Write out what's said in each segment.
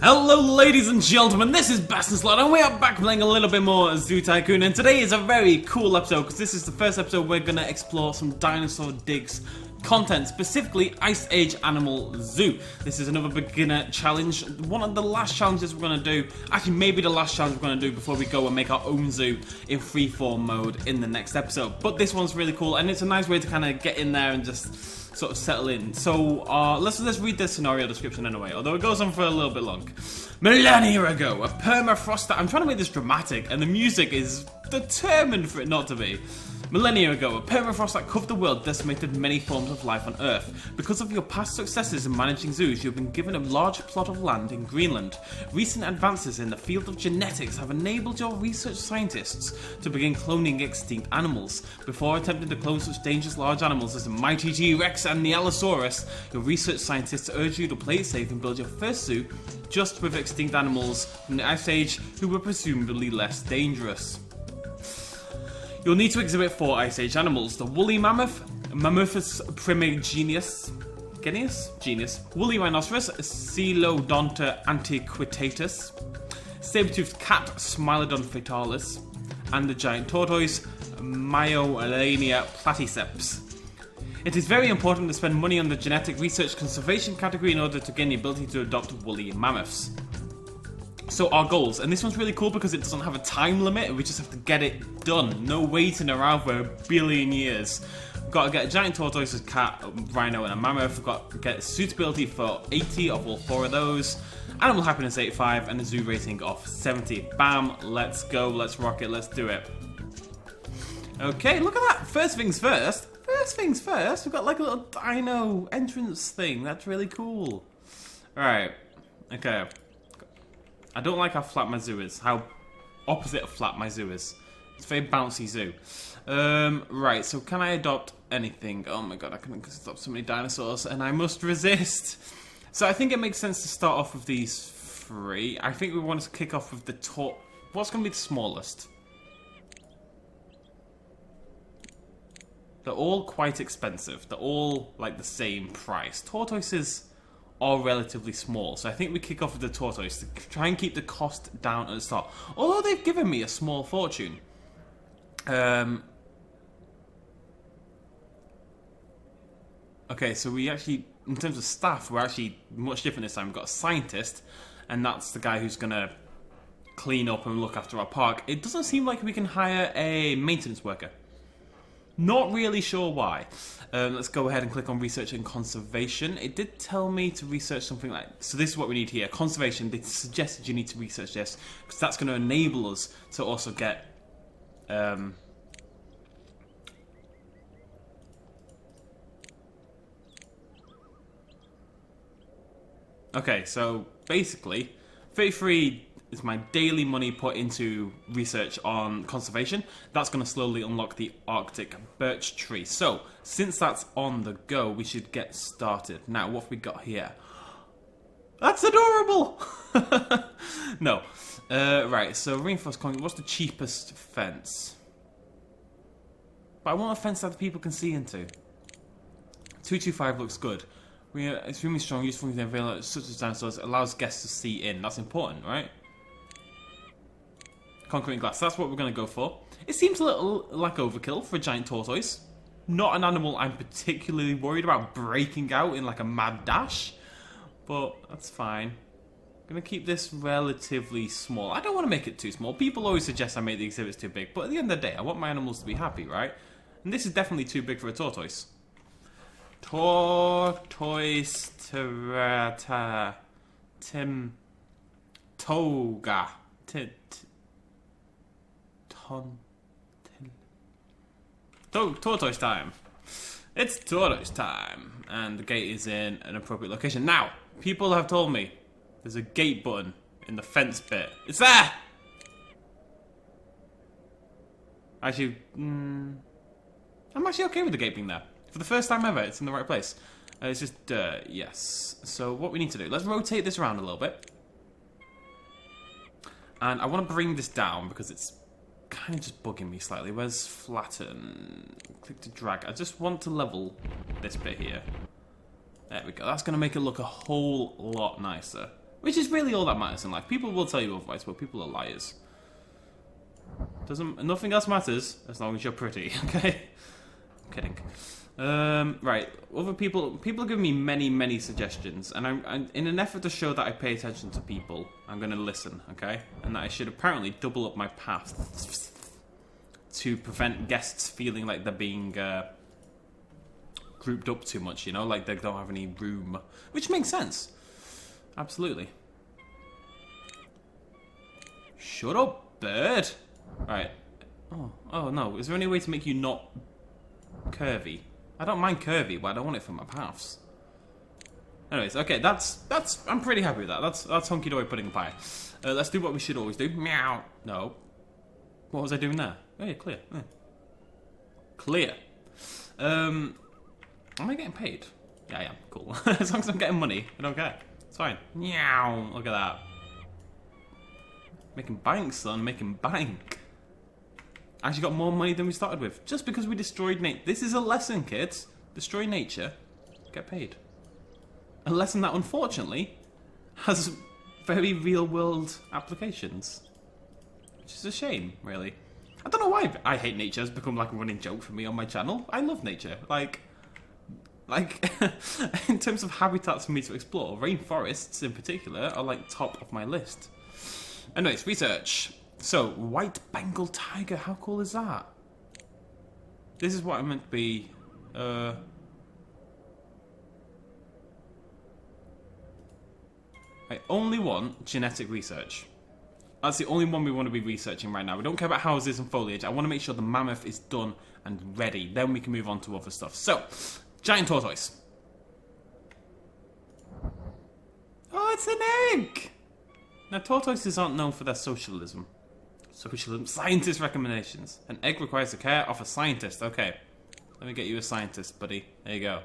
Hello ladies and gentlemen, this is BestInSlot and we are back playing a little bit more Zoo Tycoon, and today is a very cool episode because this is the first episode we're going to explore some Dinosaur Digs content, specifically Ice Age Animal Zoo. This is another beginner challenge, one of the last challenges we're going to do, actually maybe the last challenge we're going to do before we go and make our own zoo in freeform mode in the next episode. But this one's really cool and it's a nice way to kind of get in there and just sort of settle in. So let's read the scenario description anyway, although it goes on for a little bit long. Millennia ago, a permafrost. I'm trying to make this dramatic, and the music is determined for it not to be. Millennia ago, a permafrost that covered the world decimated many forms of life on Earth. Because of your past successes in managing zoos, you've been given a large plot of land in Greenland. Recent advances in the field of genetics have enabled your research scientists to begin cloning extinct animals. Before attempting to clone such dangerous large animals as the mighty T-Rex and the Allosaurus, your research scientists urge you to play it safe and build your first zoo just with extinct animals from the Ice Age who were presumably less dangerous. You'll need to exhibit 4 Ice Age animals: the woolly mammoth, Mammuthus primigenius, genius, woolly rhinoceros, Coelodonta antiquitatus, saber-toothed cat, Smilodon fatalis, and the giant tortoise, Myolania platyceps. It is very important to spend money on the genetic research conservation category in order to gain the ability to adopt woolly mammoths. So our goals, and this one's really cool because it doesn't have a time limit, we just have to get it done. No waiting around for a billion years. We've got to get a giant tortoise, a cat, a rhino and a mammoth. We've got to get suitability for 80 of all 4 of those. Animal happiness 85 and a zoo rating of 70. Bam, let's go, let's rock it, let's do it. Okay, look at that. First things first, we've got like a little dino entrance thing. That's really cool. Alright, okay. I don't like how flat my zoo is. How opposite of flat my zoo is. It's a very bouncy zoo. Right, so can I adopt anything? Oh my god, I can adopt so many dinosaurs and I must resist. So I think it makes sense to start off with these 3. I think we want to kick off with the top. What's going to be the smallest? They're all quite expensive. They're all like the same price. Tortoises are relatively small, so I think we kick off with the tortoise to try and keep the cost down at the start. Although they've given me a small fortune. Okay, so we actually, in terms of staff, we're actually much different this time. We've got a scientist, and that's the guy who's gonna clean up and look after our park. It doesn't seem like we can hire a maintenance worker. Not really sure why. Let's go ahead and click on research and conservation. It did tell me to research something like, so this is what we need here. Conservation, they suggested you need to research this because that's going to enable us to also get okay, so basically 33 is my daily money put into research on conservation. That's going to slowly unlock the Arctic birch tree. So, since that's on the go, we should get started. Now, what have we got here? That's adorable! No. Right, so reinforced concrete. What's the cheapest fence? But I want a fence that the people can see into. 225 looks good. We are extremely strong, useful things available such as dinosaurs. It allows guests to see in. That's important, right? Concrete and glass, that's what we're going to go for. It seems a little like overkill for a giant tortoise. Not an animal I'm particularly worried about breaking out in like a mad dash. But that's fine. I'm going to keep this relatively small. I don't want to make it too small. People always suggest I make the exhibits too big. But at the end of the day, I want my animals to be happy, right? And this is definitely too big for a tortoise. Tortoise Toga. Tortoise time. It's tortoise time. And the gate is in an appropriate location. Now, people have told me there's a gate button in the fence bit. It's there! Actually, I'm actually okay with the gate being there. For the first time ever, it's in the right place. It's just dirt, yes. So what we need to do, let's rotate this around a little bit. And I want to bring this down because it's kind of just bugging me slightly. Where's flatten? Click to drag. I just want to level this bit here. There we go. That's going to make it look a whole lot nicer. Which is really all that matters in life. People will tell you otherwise, but people are liars. Nothing else matters as long as you're pretty, okay? I'm kidding. Right, other people are giving me many suggestions, and I'm in an effort to show that I pay attention to people, I'm going to listen, okay? And that I should apparently double up my paths to prevent guests feeling like they're being grouped up too much, you know, like they don't have any room, which makes sense. Absolutely. Shut up, bird. Right. Oh no, is there any way to make you not curvy? I don't mind curvy, but I don't want it for my paths. Anyways, okay, that's I'm pretty happy with that. That's hunky-dory pudding pie. Let's do what we should always do. Meow. No. What was I doing there? Oh yeah, clear. Yeah. Clear. Am I getting paid? Yeah, I am. Cool. As long as I'm getting money, I don't care. It's fine. Meow. Look at that. Making bank, son. Making bank. Actually got more money than we started with. Just because we destroyed nature. This is a lesson, kids. Destroy nature. Get paid. A lesson that, unfortunately, has very real-world applications. Which is a shame, really. I don't know why I hate nature has become like a running joke for me on my channel. I love nature. Like in terms of habitats for me to explore, rainforests in particular are like top of my list. Anyways, research. So, white Bengal tiger, how cool is that? This is what I meant to be. I only want genetic research. That's the only one we want to be researching right now. We don't care about houses and foliage. I want to make sure the mammoth is done and ready. Then we can move on to other stuff. So, giant tortoise. Oh, it's an egg! Now, tortoises aren't known for their socialism. Scientist recommendations. An egg requires the care of a scientist. Okay. Let me get you a scientist, buddy. There you go.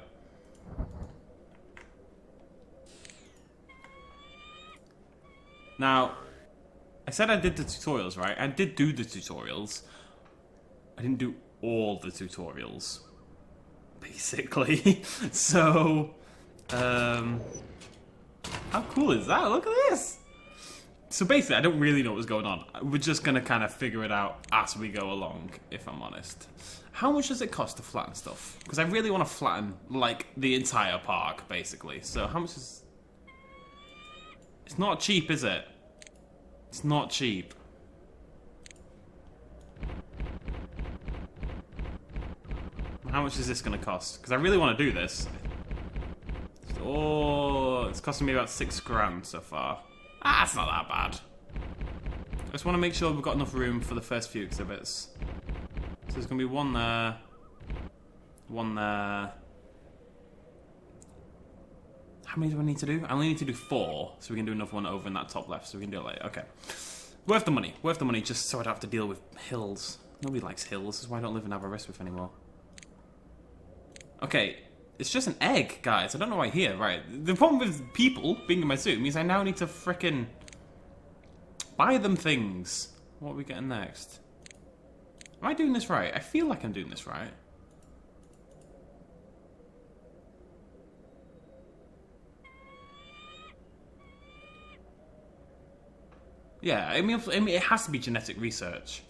Now, I said I did the tutorials, right? I did do the tutorials. I didn't do all the tutorials. Basically. So, how cool is that? Look at this! So basically, I don't really know what's going on. We're just going to kind of figure it out as we go along, if I'm honest. How much does it cost to flatten stuff? Because I really want to flatten, like, the entire park, basically. So how much is... It's not cheap, is it? It's not cheap. How much is this going to cost? Because I really want to do this. Oh, it's costing me about $6 so far. Ah, it's not that bad. I just want to make sure we've got enough room for the first few exhibits. So there's going to be one there. One there. How many do I need to do? I only need to do 4, so we can do another one over in that top left, so we can do it later. Okay. Worth the money, just so I don't have to deal with hills. Nobody likes hills, that's why I don't live in Aberystwyth anymore. Okay, it's just an egg, guys. I don't know why here, right. The problem with people being in my zoo means I now need to frickin' buy them things. What are we getting next? Am I doing this right? I feel like I'm doing this right. Yeah, I mean, it has to be genetic research,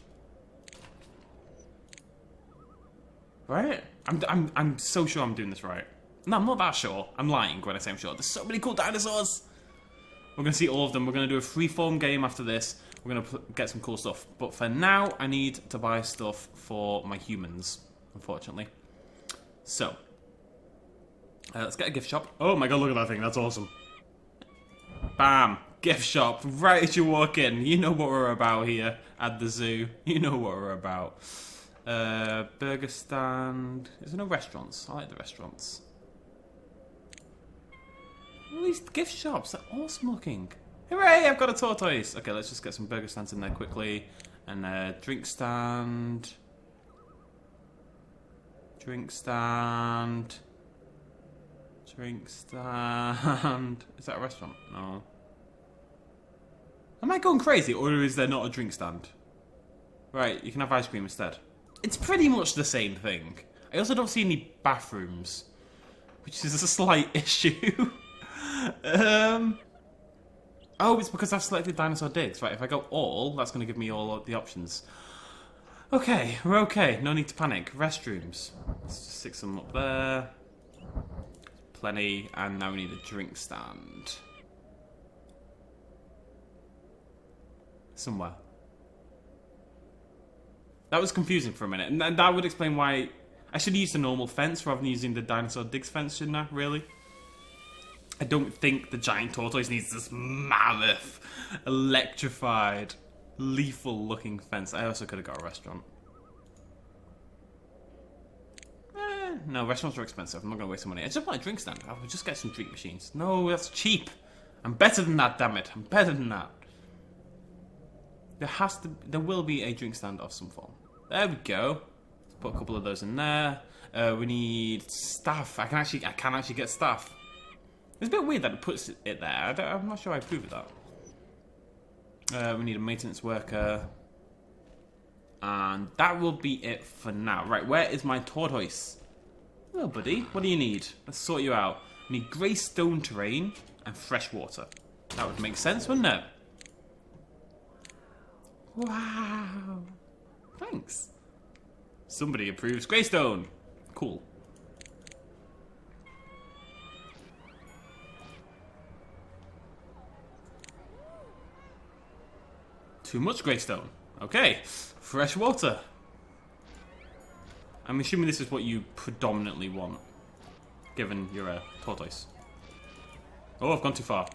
right? I'm so sure I'm doing this right. No, I'm not that sure. I'm lying when I say I'm sure. There's so many cool dinosaurs. We're gonna see all of them. We're gonna do a freeform game after this. We're gonna get some cool stuff. But for now, I need to buy stuff for my humans, unfortunately. So, let's get a gift shop. Oh my god, look at that thing. That's awesome. Bam. Gift shop, right as you walk in. You know what we're about here at the zoo. You know what we're about. Burger stand. Is there no restaurants? I like the restaurants. All these gift shops, they're awesome looking. Hooray, I've got a tortoise. Okay, let's just get some burger stands in there quickly. And drink stand. Drink stand. Drink stand. Is that a restaurant? No. Am I going crazy, or is there not a drink stand? Right, you can have ice cream instead. It's pretty much the same thing. I also don't see any bathrooms, which is a slight issue. Oh, it's because I've selected dinosaur digs. Right, if I go all, that's going to give me all of the options. Okay, we're okay. No need to panic. Restrooms. Let's just stick some up there. Plenty. And now we need a drink stand. Somewhere. That was confusing for a minute. And that would explain why I should have used a normal fence rather than using the dinosaur digs fence, shouldn't I? Really? I don't think the giant tortoise needs this mammoth, electrified, lethal-looking fence. I also could have got a restaurant. No, restaurants are expensive. I'm not going to waste some money. I just want a drink stand. I would just get some drink machines. No, that's cheap. I'm better than that, damn it. I'm better than that. There will be a drink stand of some form. There we go. Let's put a couple of those in there. We need staff. I can actually get staff. It's a bit weird that it puts it there. I'm not sure I approve of that. We need a maintenance worker. And that will be it for now. Right, where is my tortoise? Hello, buddy. What do you need? Let's sort you out. We need grey stone terrain and fresh water. That would make sense, wouldn't it? Wow. Thanks. Somebody approves grey stone. Cool. Too much greystone. Okay. Fresh water. I'm assuming this is what you predominantly want, given you're a tortoise. Oh, I've gone too far.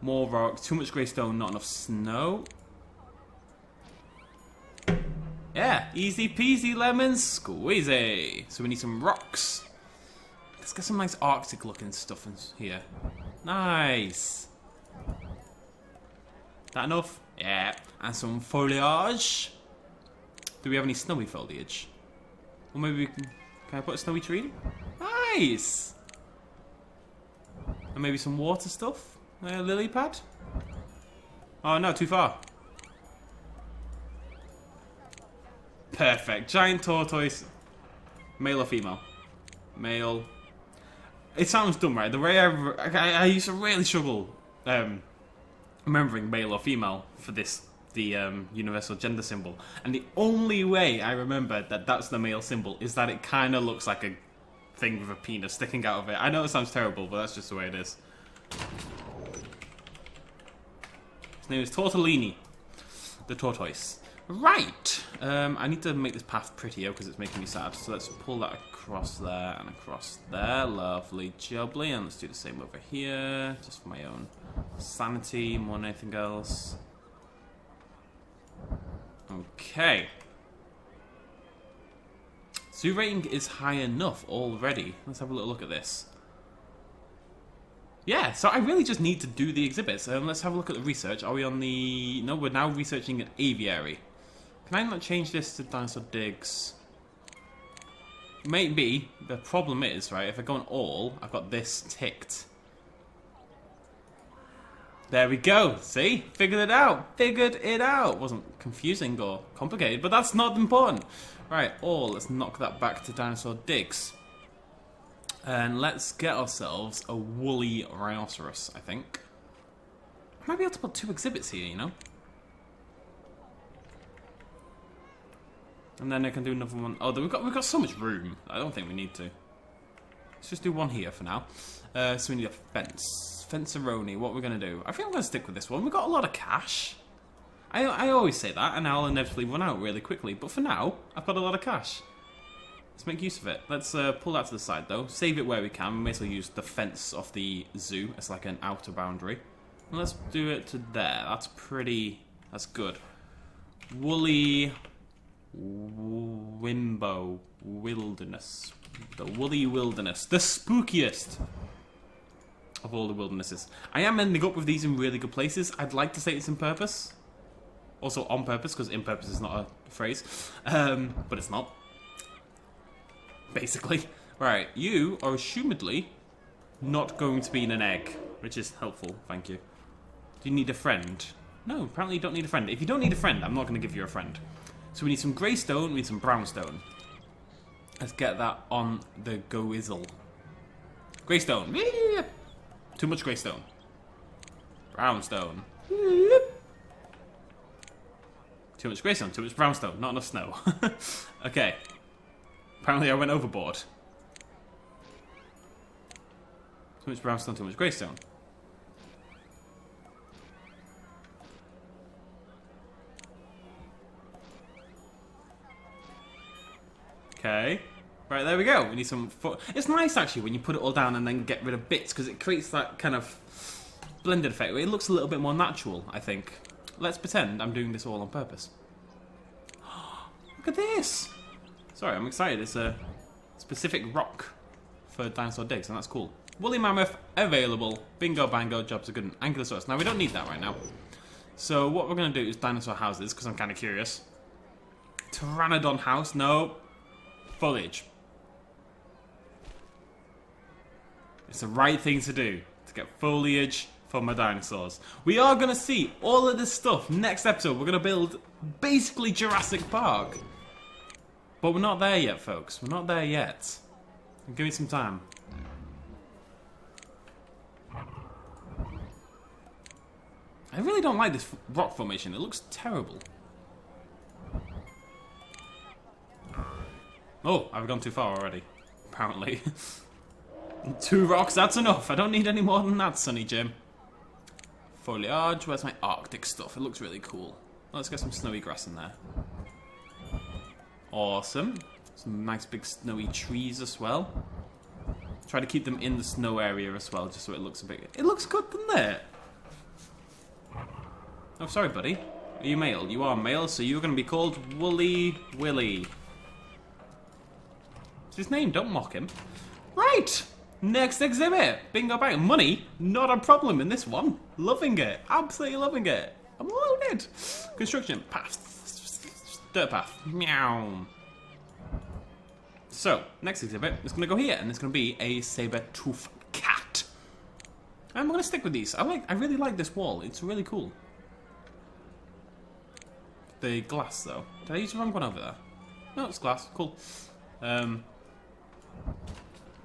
More rocks. Too much greystone, not enough snow. Yeah, easy peasy lemon squeezy. So we need some rocks. Let's get some nice Arctic looking stuff in here. Nice. That enough? Yeah. And some foliage. Do we have any snowy foliage? Or maybe we can I put a snowy tree? Nice! And maybe some water stuff? Lily pad? Oh no, too far. Perfect. Giant tortoise. Male or female? Male. It sounds dumb, right? The way I used to really struggle remembering male or female for the universal gender symbol, and the only way I remember that that's the male symbol is that it kind of looks like a thing with a penis sticking out of it. I know it sounds terrible, but that's just the way it is. His name is Tortellini, the tortoise. Right, I need to make this path prettier because it's making me sad. So let's pull that across there and across there. Lovely jubbly. And let's do the same over here, just for my own sanity more than anything else. Okay. Zoo rating is high enough already. Let's have a little look at this. Yeah, so I really just need to do the exhibits. Let's have a look at the research. Are we on the... No, we're now researching an aviary. Can I not change this to dinosaur digs? Maybe. The problem is, right, if I go on all, I've got this ticked. There we go. See? Figured it out. Figured it out. Wasn't confusing or complicated, but that's not important. Right, all. Let's knock that back to dinosaur digs. And let's get ourselves a woolly rhinoceros, I think. I might be able to put 2 exhibits here, you know? And then I can do another one. Oh, we've got so much room. I don't think we need to. Let's just do one here for now. So we need a fence. Fenceroni. What we're going to do? I think I'm going to stick with this one. We've got a lot of cash. I always say that, and I'll inevitably run out really quickly. But for now, I've got a lot of cash. Let's make use of it. Let's pull that to the side, though. Save it where we can. We may as well use the fence of the zoo as like an outer boundary. And let's do it to there. That's pretty... That's good. Woolly... Wimbo Wilderness. The woolly wilderness. The spookiest of all the wildernesses. I am ending up with these in really good places. I'd like to say it's in purpose. Also on purpose, because in purpose is not a phrase. But it's not. Basically. Right, you are assumedly not going to be in an egg, which is helpful, thank you. Do you need a friend? No, apparently you don't need a friend. If you don't need a friend, I'm not going to give you a friend. So we need some grey stone, we need some brown stone. Let's get that on the go-izzle. Grey stone. Too much grey stone. Brown stone. Too much grey stone, too much brown stone, not enough snow. Okay. Apparently I went overboard. Too much brown stone, too much grey stone. Okay. Right, there we go. We need some foot. It's nice actually when you put it all down and then get rid of bits because it creates that kind of blended effect. It looks a little bit more natural, I think. Let's pretend I'm doing this all on purpose. Look at this! Sorry, I'm excited. It's a specific rock for dinosaur digs, and that's cool. Woolly mammoth available. Bingo bango, jobs are good. And ankylosaurus. Now we don't need that right now. So what we're going to do is dinosaur houses because I'm kind of curious. Pteranodon house, no. Foliage. It's the right thing to do to get foliage for my dinosaurs. We are going to see all of this stuff next episode. We're going to build basically Jurassic Park. But we're not there yet, folks. We're not there yet. Give me some time. I really don't like this rock formation. It looks terrible. Oh, I've gone too far already. Apparently. 2 rocks, that's enough. I don't need any more than that, Sonny Jim. Foliage, where's my Arctic stuff? It looks really cool. Let's get some snowy grass in there. Awesome. Some nice big snowy trees as well. Try to keep them in the snow area as well, just so it looks a bit... It looks good, doesn't it? Oh, sorry, buddy. Are you male? You are male, so you're going to be called Woolly Willy. It's his name, don't mock him. Right! Next exhibit! Bingo bang. Money, not a problem in this one. Loving it. Absolutely loving it. I'm loaded. Construction. Path. Dirt path. Meow. So, next exhibit is going to go here, and it's going to be a saber-toothed cat. I'm going to stick with these. I really like this wall. It's really cool. The glass, though. Did I use the wrong one over there? No, it's glass. Cool.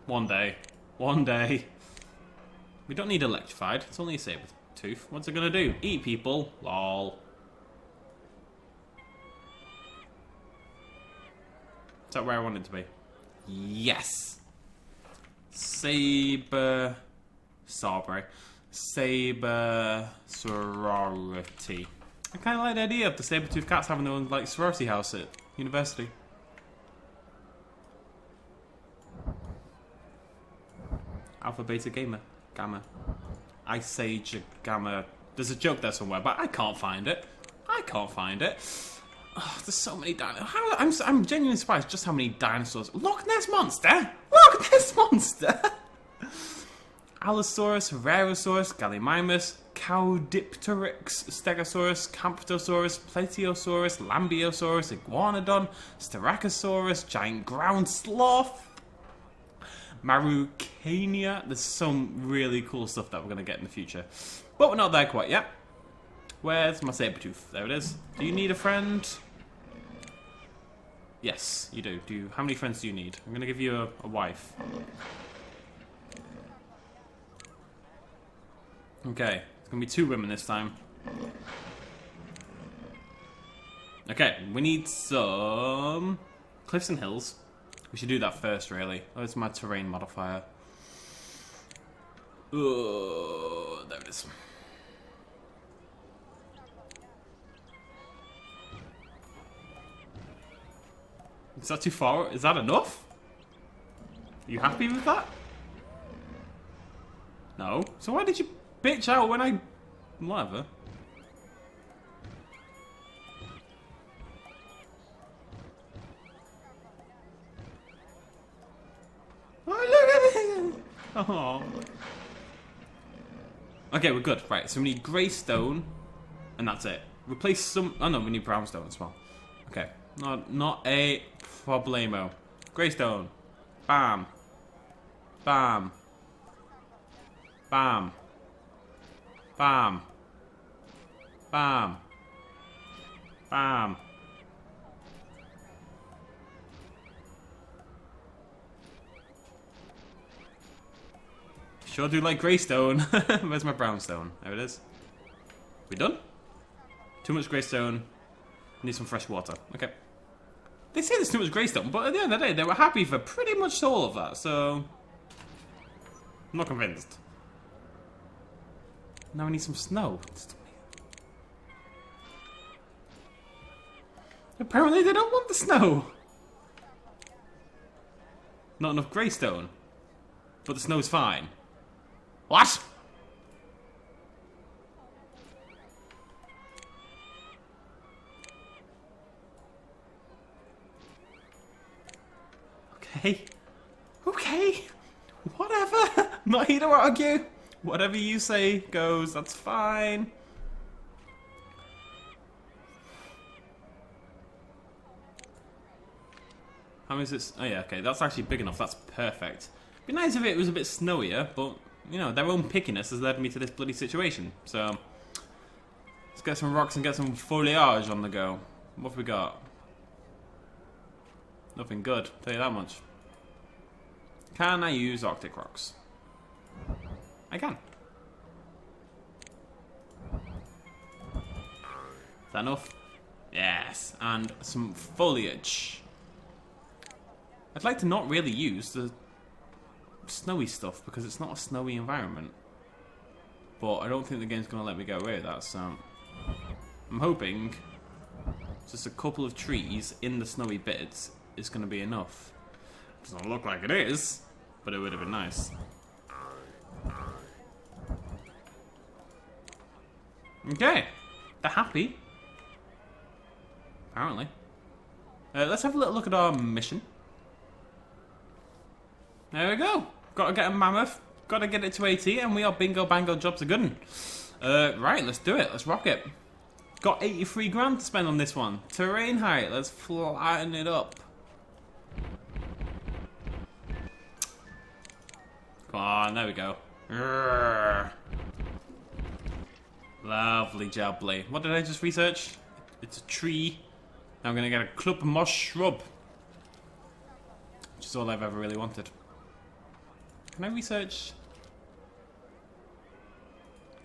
One day. One day. We don't need electrified. It's only a saber tooth. What's it gonna do? Eat people. Lol. Is that where I want it to be? Yes. Saber. Sorry. Saber sorority. I kind of like the idea of the saber-toothed cats having their own like sorority house at university. Alpha, beta, gamma. Ice Age, gamma. There's a joke there somewhere, but I can't find it. I can't find it. Oh, there's so many dinosaurs. I'm genuinely surprised just how many dinosaurs. Loch Ness Monster! Loch Ness Monster! Allosaurus, Rherosaurus, Gallimimus, Caudipteryx, Stegosaurus, Camptosaurus, Plateosaurus, Lambiosaurus, Iguanodon, Styracosaurus, Giant Ground Sloth, Marucania. There's some really cool stuff that we're going to get in the future. But we're not there quite yet. Where's my saber-tooth? There it is. Do you need a friend? Yes, you do. How many friends do you need? I'm going to give you a wife. Okay, it's going to be 2 women this time. Okay, we need some cliffs and hills. We should do that first, really. Oh, it's my terrain modifier. Oh, there it is. Is that too far? Is that enough? Are you happy with that? No. So why did you bitch out when I... Whatever. Oh, look at it! Oh. Okay, we're good. Right, so we need grey stone, and that's it. Replace some... Oh no, we need brown stone as well. Okay. Not a problemo. Grey stone. Bam. Bam. Bam. Bam. Bam. Bam. Sure do like greystone. Where's my brownstone? There it is. We done? Too much greystone. Need some fresh water. Okay. They say there's too much greystone, but at the end of the day, they were happy for pretty much all of that, so... I'm not convinced. Now we need some snow. Apparently they don't want the snow. Not enough greystone. But the snow's fine. What? Okay. Okay. Whatever. Not here to argue. Whatever you say goes. That's fine. How many is this? Oh yeah, okay. That's actually big enough. That's perfect. It'd be nice if it was a bit snowier, but, you know, their own pickiness has led me to this bloody situation. So, let's get some rocks and get some foliage on the go. What have we got? Nothing good, tell you that much. Can I use Arctic rocks? I can. Is that enough? Yes, and some foliage. I'd like to not really use the snowy stuff because it's not a snowy environment. But I don't think the game's going to let me get away with that, so... I'm hoping just a couple of trees in the snowy bits is going to be enough. Doesn't look like it is, but it would have been nice. Okay, they're happy. Apparently. Let's have a little look at our mission. There we go. Got to get a mammoth. Got to get it to 80, and we are bingo bango jobs are good. Right, let's do it. Let's rock it. Got 83 grand to spend on this one. Terrain height. Let's flatten it up. Come on, there we go. Urgh. Lovely jubbly. What did I just research? It's a tree. Now I'm going to get a club moss shrub. Which is all I've ever really wanted. Can I research?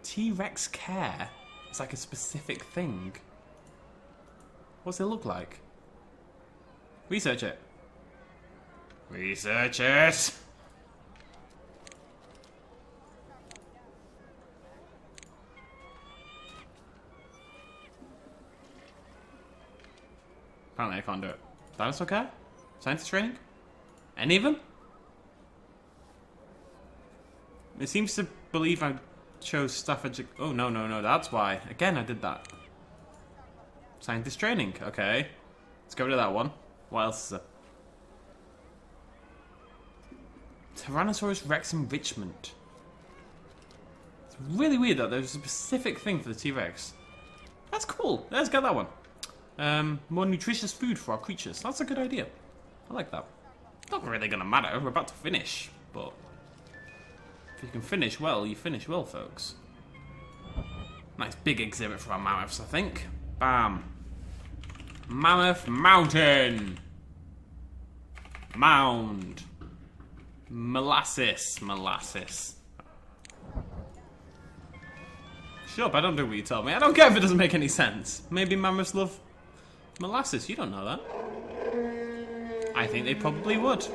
T-Rex care? It's like a specific thing. What's it look like? Research it. Research it! Apparently I can't do it. Dinosaur care? Science training? Any of them? It seems to believe I chose Staffordshire. Oh, no, no, no, that's why. Again, I did that. Scientist training, okay. Let's get rid of that one. What else is there? Tyrannosaurus Rex enrichment. It's really weird that there's a specific thing for the T-Rex. That's cool. Let's get that one. More nutritious food for our creatures. That's a good idea. I like that. Not really gonna matter. We're about to finish, but if you can finish well, you finish well, folks. Nice big exhibit for our mammoths, I think. Bam. Mammoth mountain. Mound. Molasses. Molasses. Shut up, I don't do what you tell me. I don't care if it doesn't make any sense. Maybe mammoths love molasses. You don't know that. I think they probably would.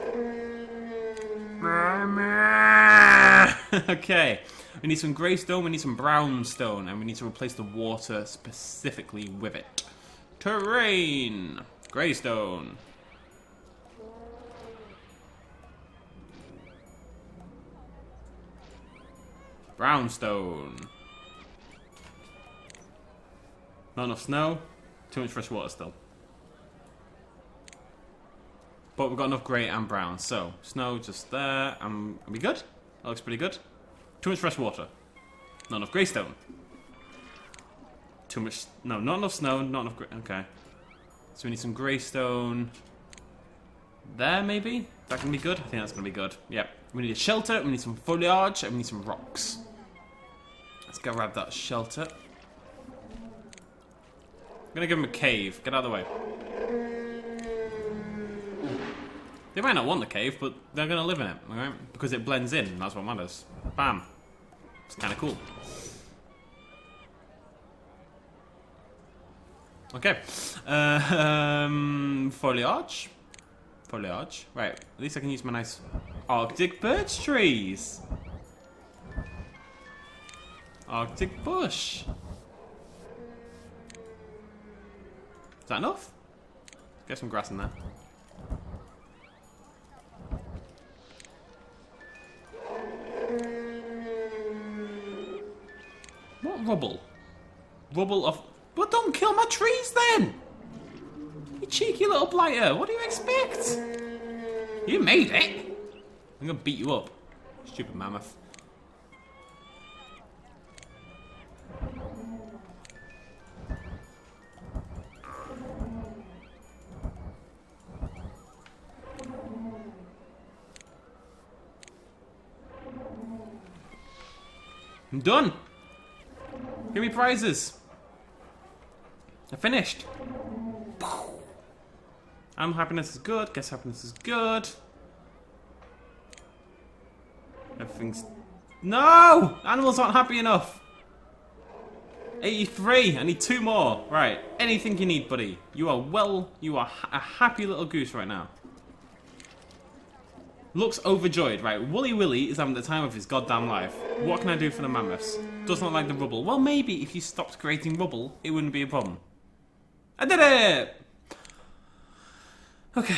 Okay. We need some greystone, we need some brownstone, and we need to replace the water specifically with it. Terrain. Greystone. Brownstone. Not enough snow. Too much fresh water still. But we've got enough grey and brown. So, snow just there. Are we good? That looks pretty good. Too much fresh water. Not enough greystone. Too much... No, not enough snow. Not enough grey... Okay. So we need some greystone. There, maybe? That can be good? I think that's going to be good. Yep. We need a shelter. We need some foliage. And we need some rocks. Let's go grab that shelter. I'm going to give him a cave. Get out of the way. They might not want the cave, but they're going to live in it, alright? Because it blends in, that's what matters. Bam. It's kind of cool. Okay. Foliage. Foliage. Right. At least I can use my nice Arctic birch trees. Arctic bush. Is that enough? Get some grass in there. What rubble? Rubble of... Well, don't kill my trees then! You cheeky little blighter, what do you expect? You made it! I'm gonna beat you up. Stupid mammoth. I'm done! Give me prizes! I finished! Happiness is good, guess happiness is good. Everything's... No! Animals aren't happy enough! 83, I need 2 more. Right, anything you need, buddy. You are a happy little goose right now. Looks overjoyed, right? Wooly Willy is having the time of his goddamn life. What can I do for the mammoths? Does not like the rubble. Well, maybe if you stopped creating rubble, it wouldn't be a problem. I did it! Okay.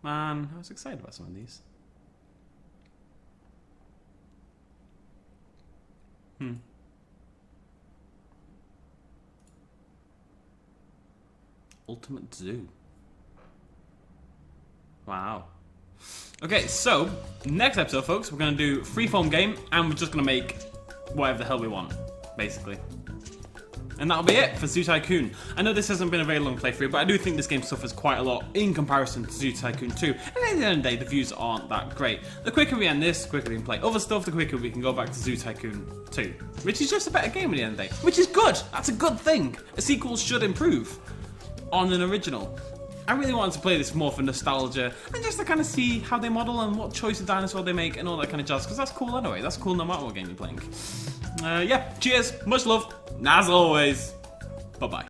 Man, I was excited about some of these. Ultimate Zoo. Wow. Okay, so, next episode, folks, we're going to do freeform game, and we're just going to make whatever the hell we want, basically. And that'll be it for Zoo Tycoon. I know this hasn't been a very long playthrough, but I do think this game suffers quite a lot in comparison to Zoo Tycoon 2. And at the end of the day, the views aren't that great. The quicker we end this, the quicker we can play other stuff, the quicker we can go back to Zoo Tycoon 2. Which is just a better game at the end of the day. Which is good! That's a good thing! A sequel should improve on an original. I really wanted to play this more for nostalgia and just to kind of see how they model and what choice of dinosaur they make and all that kind of jazz, because that's cool anyway. That's cool no matter what game you're playing. Yeah, cheers, much love, and as always, bye-bye.